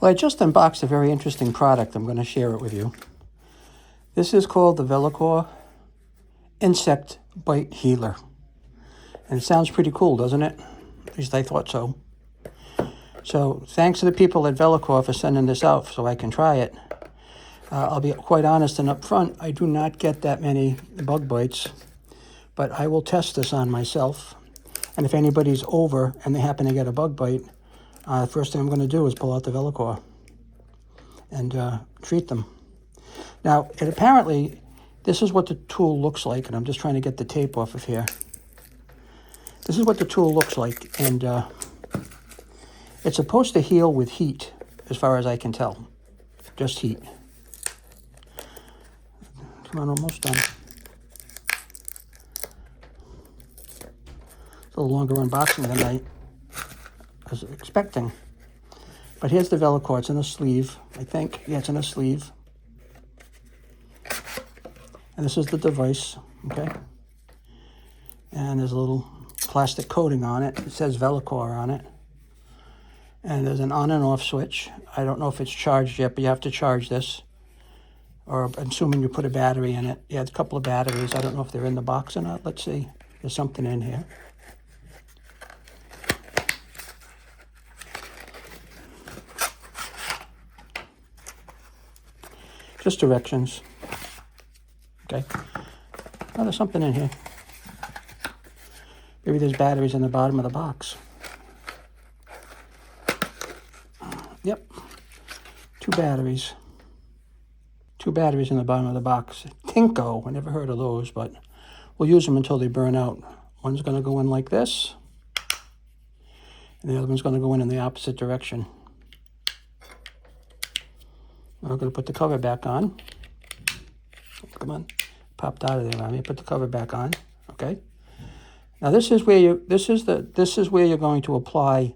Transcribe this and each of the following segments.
Well, I just unboxed a very interesting product. I'm going to share it with you. This is called the Veloqor Insect Bite Healer. And it sounds pretty cool, doesn't it? At least I thought so. So thanks to the people at Veloqor for sending this out so I can try it. I'll be quite honest and upfront, I do not get that many bug bites, but I will test this on myself. And if anybody's over and they happen to get a bug bite, the first thing I'm going to do is pull out the Veloqor and treat them. Now, apparently, this is what the tool looks like, and I'm just trying to get the tape off of here. This is what the tool looks like, and it's supposed to heal with heat, as far as I can tell. Just heat. Come on, almost done. It's a little longer unboxing than I was expecting. But here's the Veloqor. It's in a sleeve, I think. Yeah, it's in a sleeve. And this is the device, okay? And there's a little plastic coating on it. It says Veloqor on it. And there's an on and off switch. I don't know if it's charged yet, but you have to charge this. Or I'm assuming you put a battery in it. Yeah, a couple of batteries. I don't know if they're in the box or not. Let's see. There's something in here. Just directions. Okay. Oh, there's something in here. Maybe there's batteries in the bottom of the box. Yep. Two batteries. Two batteries in the bottom of the box. Tinko. I never heard of those, but we'll use them until they burn out. One's going to go in like this, and the other one's going to go in the opposite direction. We're going to put the cover back on. Come on. Popped out of there. Let me put the cover back on. Okay. Now this is where you're going to apply.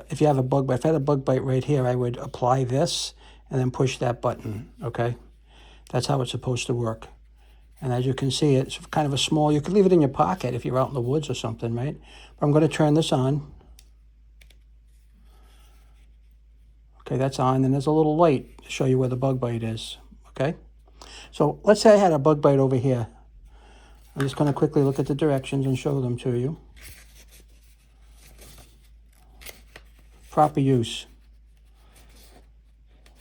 If you have a bug bite, if I had a bug bite right here, I would apply this and then push that button. Okay. That's how it's supposed to work. And as you can see, it's kind of a small. You could leave it in your pocket if you're out in the woods or something, right? But I'm going to turn this on. Okay, that's on, and there's a little light to show you where the bug bite is, okay? So let's say I had a bug bite over here. I'm just going to quickly look at the directions and show them to you. Proper use.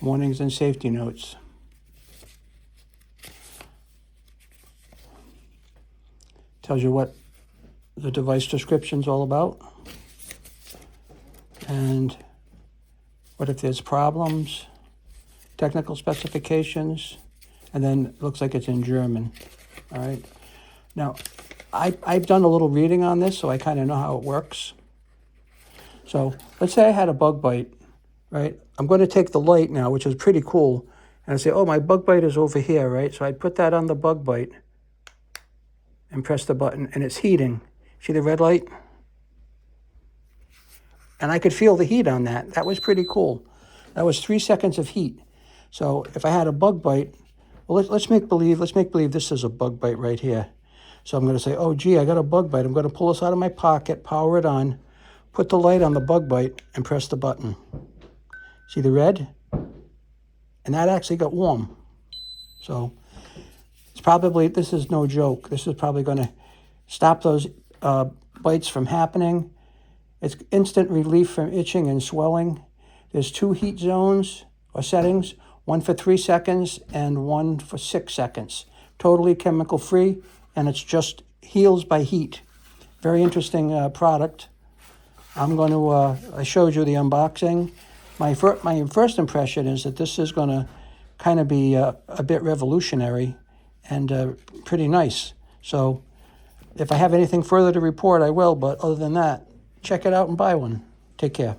Warnings and safety notes. Tells you what the device description's all about. And what if there's problems, technical specifications, and then it looks like it's in German, all right? Now, I've done a little reading on this, so I kind of know how it works. So let's say I had a bug bite, right? I'm going to take the light now, which is pretty cool, and I say, oh, my bug bite is over here, right? So I'd put that on the bug bite and press the button, and it's heating. See the red light? And I could feel the heat on that. That was pretty cool. That was 3 seconds of heat. So if I had a bug bite, well, let's make believe this is a bug bite right here. So I'm going to say, oh, gee, I got a bug bite. I'm going to pull this out of my pocket, power it on, put the light on the bug bite, and press the button. See the red? And that actually got warm. So it's probably, this is no joke. This is probably going to stop those bites from happening. It's instant relief from itching and swelling. There's 2 heat zones or settings, one for 3 seconds and one for 6 seconds. Totally chemical free, and it's just heals by heat. Very interesting product. I'm going to, I showed you the unboxing. My first impression is that this is going to kind of be a bit revolutionary and pretty nice. So if I have anything further to report, I will, but other than that, check it out and buy one. Take care.